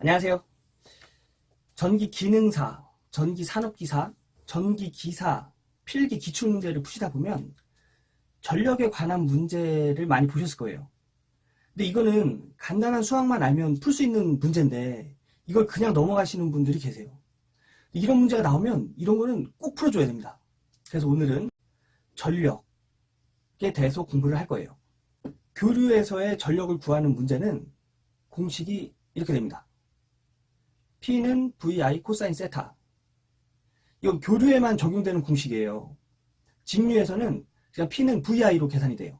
안녕하세요. 전기 기능사, 전기 산업기사, 전기 기사, 필기 기출문제를 푸시다 보면 전력에 관한 문제를 많이 보셨을 거예요. 근데 이거는 간단한 수학만 알면 풀 수 있는 문제인데 이걸 그냥 넘어가시는 분들이 계세요. 이런 문제가 나오면 이런 거는 꼭 풀어줘야 됩니다. 그래서 오늘은 전력에 대해서 공부를 할 거예요. 교류에서의 전력을 구하는 문제는 공식이 이렇게 됩니다. P는 VI 코사인 세타. 이건 교류에만 적용되는 공식이에요. 직류에서는 그냥 P는 VI로 계산이 돼요.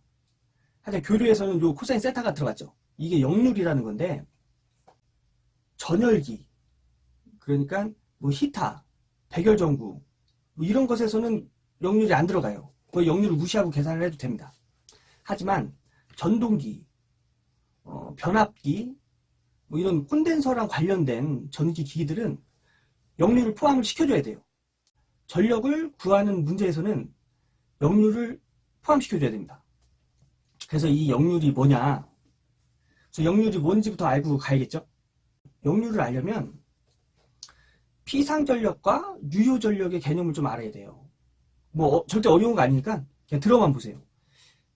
하지만 교류에서는 요 코사인 세타가 들어갔죠. 이게 역률이라는 건데 전열기, 그러니까 뭐 히타, 백열전구 뭐 이런 것에서는 역률이 안 들어가요. 그 역률을 무시하고 계산을 해도 됩니다. 하지만 전동기, 변압기, 뭐 이런 콘덴서랑 관련된 전기 기기들은 역률을 포함을 시켜줘야 돼요. 전력을 구하는 문제에서는 역률을 포함시켜줘야 됩니다. 그래서 이 역률이 뭐냐? 그래서 역률이 뭔지부터 알고 가야겠죠? 역률을 알려면 피상전력과 유효전력의 개념을 좀 알아야 돼요. 뭐 절대 어려운 거 아니니까 그냥 들어만 보세요.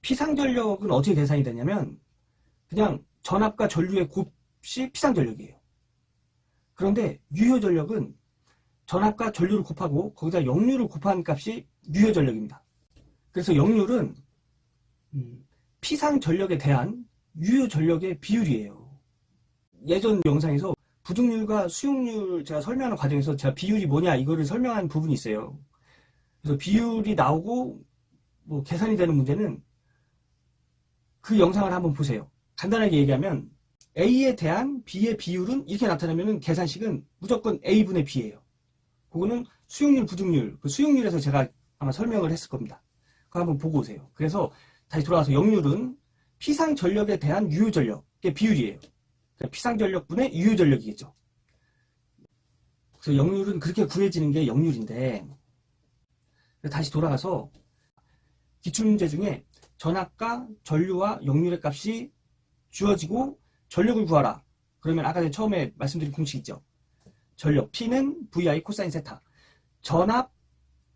피상전력은 어떻게 계산이 되냐면 그냥 전압과 전류의 곱이 피상전력이에요. 그런데 유효전력은 전압과 전류를 곱하고 거기다 역률을 곱한 값이 유효전력입니다. 그래서 역률은 피상전력에 대한 유효전력의 비율이에요. 예전 영상에서 부등률과 수용률 제가 설명하는 과정에서 제가 비율이 뭐냐 이거를 설명한 부분이 있어요. 그래서 비율이 나오고 뭐 계산이 되는 문제는 그 영상을 한번 보세요. 간단하게 얘기하면 A에 대한 B의 비율은 이렇게 나타나면 계산식은 무조건 A분의 B예요. 그거는 수용률, 부등률, 그 수용률에서 제가 아마 설명을 했을 겁니다. 그거 한번 보고 오세요. 그래서 다시 돌아가서 역률은 피상전력에 대한 유효전력의 비율이에요. 피상전력분의 유효전력이겠죠. 그래서 역률은 그렇게 구해지는 게 역률인데 다시 돌아가서 기출문제 중에 전압과 전류와 역률의 값이 주어지고 전력을 구하라. 그러면 아까 전에 처음에 말씀드린 공식 있죠. 전력 P는 VI 코사인 세타. 전압,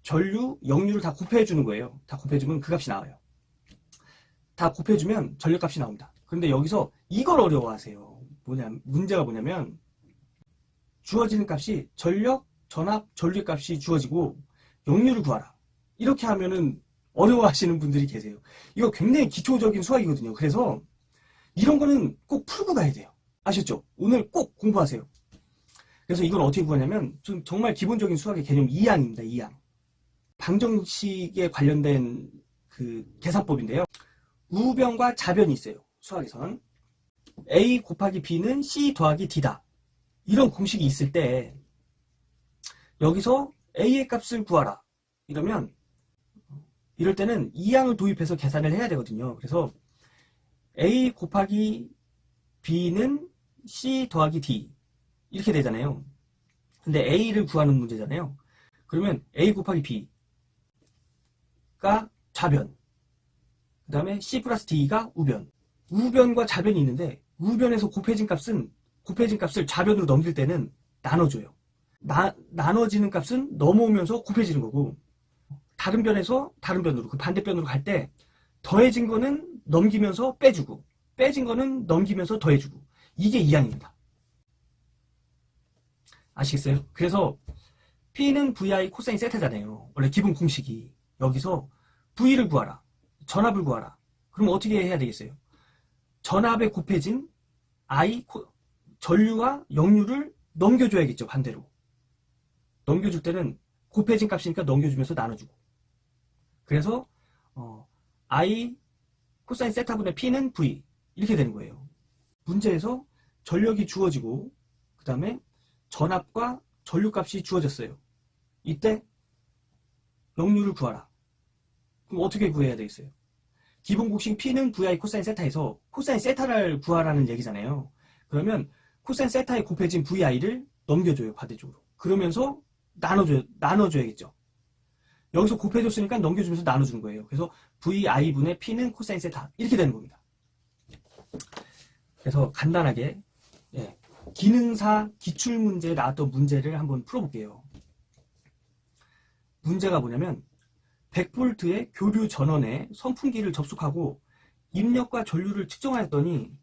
전류, 역률을 다 곱해주는 거예요. 다 곱해주면 그 값이 나와요. 다 곱해주면 전력값이 나옵니다. 그런데 여기서 이걸 어려워하세요. 문제가 뭐냐면 주어지는 값이 전력, 전압, 전류의 값이 주어지고 역률을 구하라. 이렇게 하면은 어려워하시는 분들이 계세요. 이거 굉장히 기초적인 수학이거든요. 그래서 이런 거는 꼭 풀고 가야 돼요. 아셨죠? 오늘 꼭 공부하세요. 그래서 이걸 어떻게 구하냐면 정말 기본적인 수학의 개념 2항입니다. 2항. 방정식에 관련된 그 계산법인데요. 우변과 좌변이 있어요. 수학에선. A 곱하기 B는 C 더하기 D다. 이런 공식이 있을 때 여기서 A의 값을 구하라. 이럴 때는 2항을 도입해서 계산을 해야 되거든요. 그래서 A 곱하기 B는 C 더하기 D 이렇게 되잖아요. 근데 A를 구하는 문제잖아요. 그러면 A 곱하기 B가 좌변, 그 다음에 C 플러스 D가 우변. 우변과 좌변이 있는데 우변에서 곱해진 값을 좌변으로 넘길 때는 나눠줘요. 나눠지는 값은 넘어오면서 곱해지는 거고 다른 변에서 다른 변으로 그 반대변으로 갈 때 더해진 거는 넘기면서 빼주고 빼진 거는 넘기면서 더해주고 이게 2항입니다. 아시겠어요? 그래서 P는 VI 코사인 세타잖아요. 원래 기본 공식이. 여기서 V를 구하라. 전압을 구하라. 그럼 어떻게 해야 되겠어요? 전압에 곱해진 전류와 역률을 넘겨줘야겠죠. 반대로. 넘겨줄 때는 곱해진 값이니까 넘겨주면서 나눠주고. 그래서 I 코사인 세타분의 P는 V 이렇게 되는 거예요. 문제에서 전력이 주어지고 그 다음에 전압과 전류값이 주어졌어요. 이때 역률을 구하라. 그럼 어떻게 구해야 되겠어요? 기본 공식 P는 VI 코사인 세타에서 코사인 세타를 구하라는 얘기잖아요. 그러면 코사인 세타에 곱해진 VI를 넘겨줘요. 반대쪽으로. 그러면서 나눠줘야겠죠. 여기서 곱해줬으니까 넘겨주면서 나눠주는 거예요. 그래서 VI분의 P는 코사인 세타 이렇게 되는 겁니다. 그래서 간단하게 기능사 기출문제에 나왔던 문제를 한번 풀어볼게요. 문제가 뭐냐면 100V의 교류 전원에 선풍기를 접속하고 입력과 전류를 측정하였더니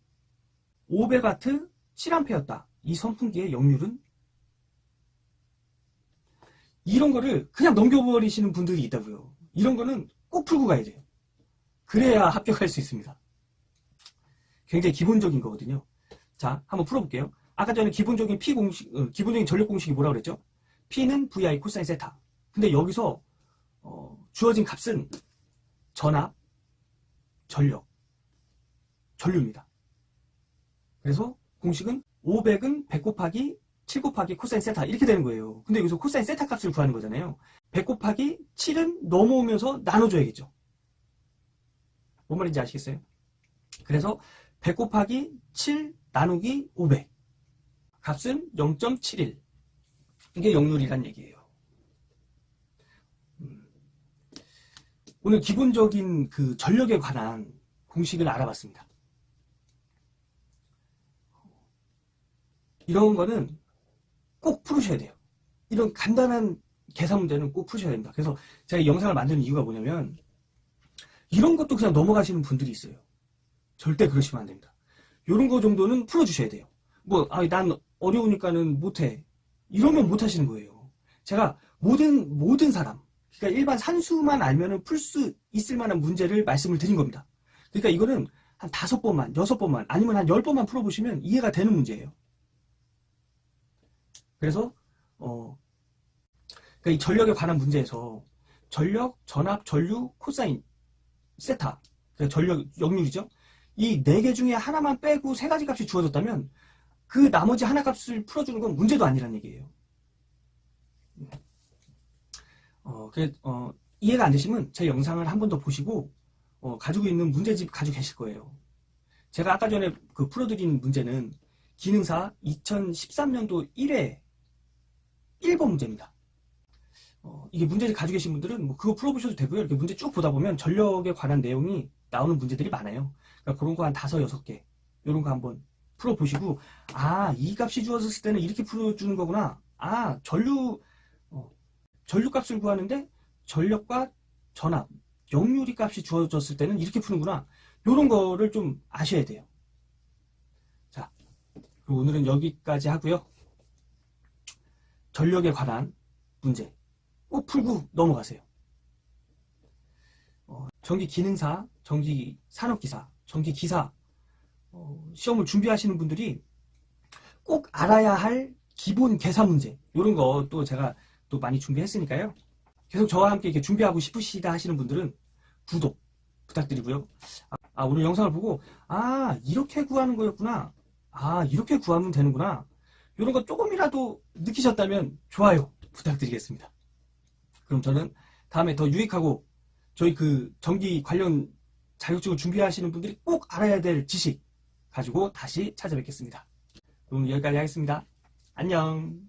500W 7A였다. 이 선풍기의 역률은? 이런 거를 그냥 넘겨버리시는 분들이 있다고요. 이런 거는 꼭 풀고 가야 돼요. 그래야 합격할 수 있습니다. 굉장히 기본적인 거거든요. 자, 한번 풀어볼게요. 아까 전에 기본적인 P 공식, 기본적인 전력 공식이 뭐라고 그랬죠? P는 VI 코사인 세타. 근데 여기서 주어진 값은 전압, 전력, 전류입니다. 그래서 공식은 500은 100 곱하기 7 곱하기 코사인 세타 이렇게 되는 거예요. 근데 여기서 코사인 세타 값을 구하는 거잖아요. 100 곱하기 7은 넘어오면서 나눠줘야겠죠. 뭔 말인지 아시겠어요? 그래서 100 곱하기 7 나누기 500 값은 0.71 이게 역률이란 얘기예요. 오늘 기본적인 그 전력에 관한 공식을 알아봤습니다. 이런 거는 꼭 풀으셔야 돼요. 이런 간단한 계산 문제는 꼭 푸셔야 됩니다. 그래서 제가 이 영상을 만드는 이유가 뭐냐면 이런 것도 그냥 넘어가시는 분들이 있어요. 절대 그러시면 안 됩니다. 이런 거 정도는 풀어주셔야 돼요. 난 어려우니까는 못해. 이러면 못하시는 거예요. 제가 모든 사람, 그러니까 일반 산수만 알면은 풀 수 있을 만한 문제를 말씀을 드린 겁니다. 그러니까 이거는 한 5번만, 6번만, 아니면 한 10번만 풀어보시면 이해가 되는 문제예요. 그래서 그러니까 이 전력에 관한 문제에서 전력, 전압, 전류, 코사인, 세타, 그러니까 전력, 역률이죠. 이 4개 중에 하나만 빼고 3가지 값이 주어졌다면 그 나머지 하나 값을 풀어주는 건 문제도 아니란 얘기예요. 이해가 안 되시면 제 영상을 한 번 더 보시고 가지고 있는 문제집 가지고 계실 거예요. 제가 아까 전에 그 풀어드린 문제는 기능사 2013년도 1회 1번 문제입니다. 이게 문제를 가지고 계신 분들은 뭐 그거 풀어보셔도 되고요. 이렇게 문제 쭉 보다 보면 전력에 관한 내용이 나오는 문제들이 많아요. 그러니까 그런 거 한 5, 6개 이런 거 한번 풀어보시고 이 값이 주어졌을 때는 이렇게 풀어주는 거구나. 전류 값을 구하는데 전력과 전압, 역률이 값이 주어졌을 때는 이렇게 푸는구나. 이런 거를 좀 아셔야 돼요. 자, 그럼 오늘은 여기까지 하고요. 전력에 관한 문제 꼭 풀고 넘어가세요. 전기 기능사, 전기 산업기사, 전기 기사 시험을 준비하시는 분들이 꼭 알아야 할 기본 계산 문제 이런 거 또 제가 또 많이 준비했으니까요. 계속 저와 함께 이렇게 준비하고 싶으시다 하시는 분들은 구독 부탁드리고요. 오늘 영상을 보고 이렇게 구하는 거였구나. 이렇게 구하면 되는구나. 이런 거 조금이라도 느끼셨다면 좋아요 부탁드리겠습니다. 그럼 저는 다음에 더 유익하고 저희 그 전기 관련 자격증을 준비하시는 분들이 꼭 알아야 될 지식 가지고 다시 찾아뵙겠습니다. 그럼 여기까지 하겠습니다. 안녕.